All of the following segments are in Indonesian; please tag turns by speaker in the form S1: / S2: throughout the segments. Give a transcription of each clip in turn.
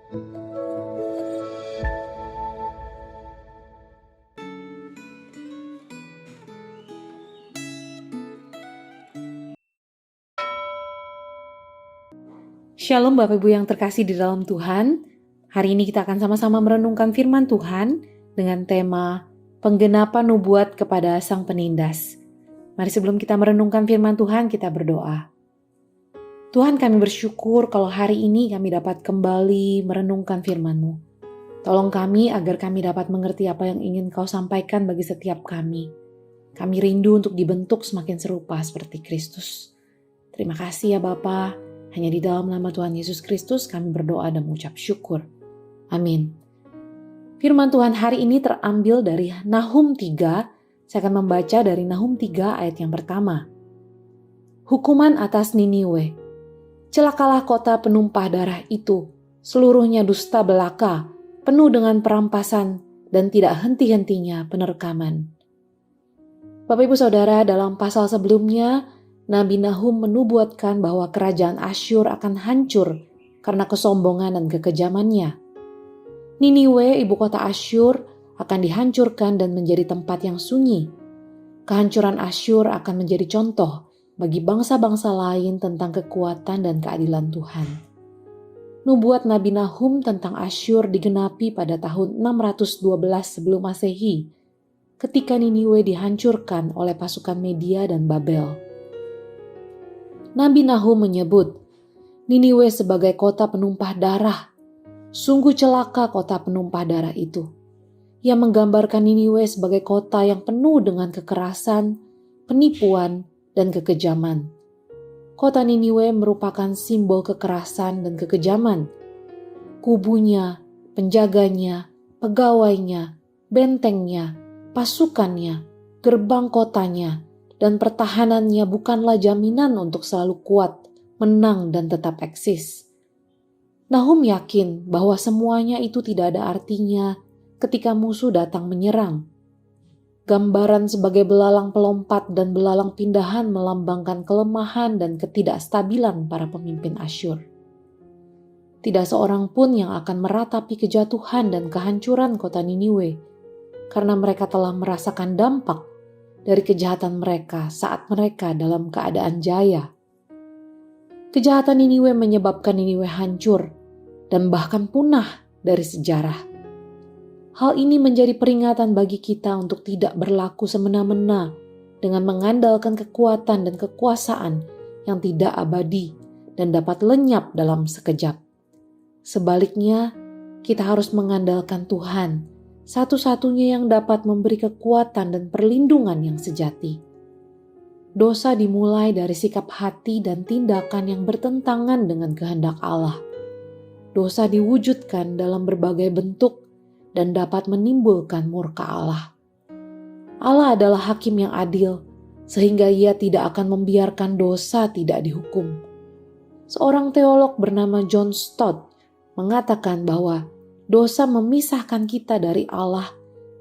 S1: Shalom Bapak Ibu yang terkasih di dalam Tuhan. Hari ini kita akan sama-sama merenungkan firman Tuhan dengan tema penggenapan nubuat kepada Sang Penindas. Mari sebelum kita merenungkan firman Tuhan, kita berdoa. Tuhan, kami bersyukur kalau hari ini kami dapat kembali merenungkan firman-Mu. Tolong kami agar kami dapat mengerti apa yang ingin Kau sampaikan bagi setiap kami. Kami rindu untuk dibentuk semakin serupa seperti Kristus. Terima kasih ya Bapa. Hanya di dalam nama Tuhan Yesus Kristus kami berdoa dan mengucap syukur. Amin. Firman Tuhan hari ini terambil dari Nahum 3. Saya akan membaca dari Nahum 3 ayat yang pertama. Hukuman atas Niniwe. Celakalah kota penumpah darah itu, seluruhnya dusta belaka, penuh dengan perampasan dan tidak henti-hentinya penerkaman. Bapak Ibu Saudara, dalam pasal sebelumnya, Nabi Nahum menubuatkan bahwa kerajaan Asyur akan hancur karena kesombongan dan kekejamannya. Niniwe, ibu kota Asyur, akan dihancurkan dan menjadi tempat yang sunyi. Kehancuran Asyur akan menjadi contoh bagi bangsa-bangsa lain tentang kekuatan dan keadilan Tuhan. Nubuat Nabi Nahum tentang Asyur digenapi pada tahun 612 sebelum Masehi, ketika Niniwe dihancurkan oleh pasukan Media dan Babel. Nabi Nahum menyebut Niniwe sebagai kota penumpah darah. Sungguh celaka kota penumpah darah itu. Ia menggambarkan Niniwe sebagai kota yang penuh dengan kekerasan, penipuan, dan kekejaman. Kota Niniwe merupakan simbol kekerasan dan kekejaman. Kubunya, penjaganya, pegawainya, bentengnya, pasukannya, gerbang kotanya, dan pertahanannya bukanlah jaminan untuk selalu kuat, menang, dan tetap eksis. Nahum yakin bahwa semuanya itu tidak ada artinya ketika musuh datang menyerang. Gambaran sebagai belalang pelompat dan belalang pindahan melambangkan kelemahan dan ketidakstabilan para pemimpin Asyur. Tidak seorang pun yang akan meratapi kejatuhan dan kehancuran kota Niniwe, karena mereka telah merasakan dampak dari kejahatan mereka saat mereka dalam keadaan jaya. Kejahatan Niniwe menyebabkan Niniwe hancur dan bahkan punah dari sejarah. Hal ini menjadi peringatan bagi kita untuk tidak berlaku semena-mena dengan mengandalkan kekuatan dan kekuasaan yang tidak abadi dan dapat lenyap dalam sekejap. Sebaliknya, kita harus mengandalkan Tuhan, satu-satunya yang dapat memberi kekuatan dan perlindungan yang sejati. Dosa dimulai dari sikap hati dan tindakan yang bertentangan dengan kehendak Allah. Dosa diwujudkan dalam berbagai bentuk dan dapat menimbulkan murka Allah. Allah adalah hakim yang adil, sehingga Ia tidak akan membiarkan dosa tidak dihukum. Seorang teolog bernama John Stott mengatakan bahwa dosa memisahkan kita dari Allah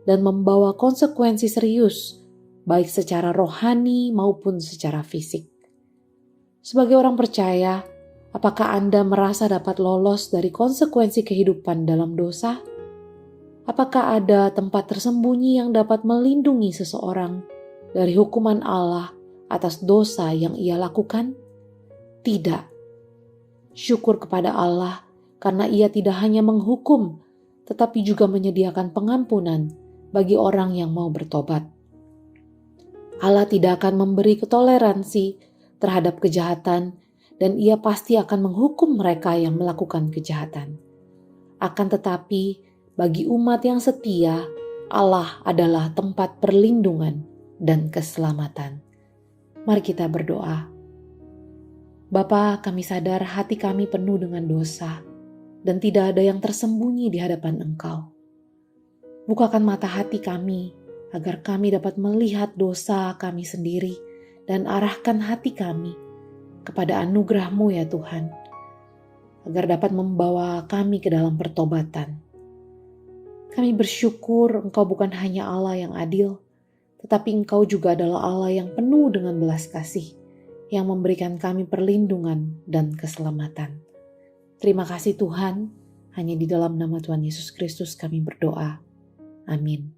S1: dan membawa konsekuensi serius, baik secara rohani maupun secara fisik. Sebagai orang percaya, apakah Anda merasa dapat lolos dari konsekuensi kehidupan dalam dosa? Apakah ada tempat tersembunyi yang dapat melindungi seseorang dari hukuman Allah atas dosa yang ia lakukan? Tidak. Syukur kepada Allah karena Ia tidak hanya menghukum, tetapi juga menyediakan pengampunan bagi orang yang mau bertobat. Allah tidak akan memberi toleransi terhadap kejahatan, dan Ia pasti akan menghukum mereka yang melakukan kejahatan. Akan tetapi, bagi umat yang setia, Allah adalah tempat perlindungan dan keselamatan. Mari kita berdoa. Bapa, kami sadar hati kami penuh dengan dosa, dan tidak ada yang tersembunyi di hadapan Engkau. Bukakan mata hati kami, agar kami dapat melihat dosa kami sendiri, dan arahkan hati kami kepada anugerah-Mu ya Tuhan, agar dapat membawa kami ke dalam pertobatan. Kami bersyukur Engkau bukan hanya Allah yang adil, tetapi Engkau juga adalah Allah yang penuh dengan belas kasih, yang memberikan kami perlindungan dan keselamatan. Terima kasih Tuhan, Hanya di dalam nama Tuhan Yesus Kristus kami berdoa. Amin.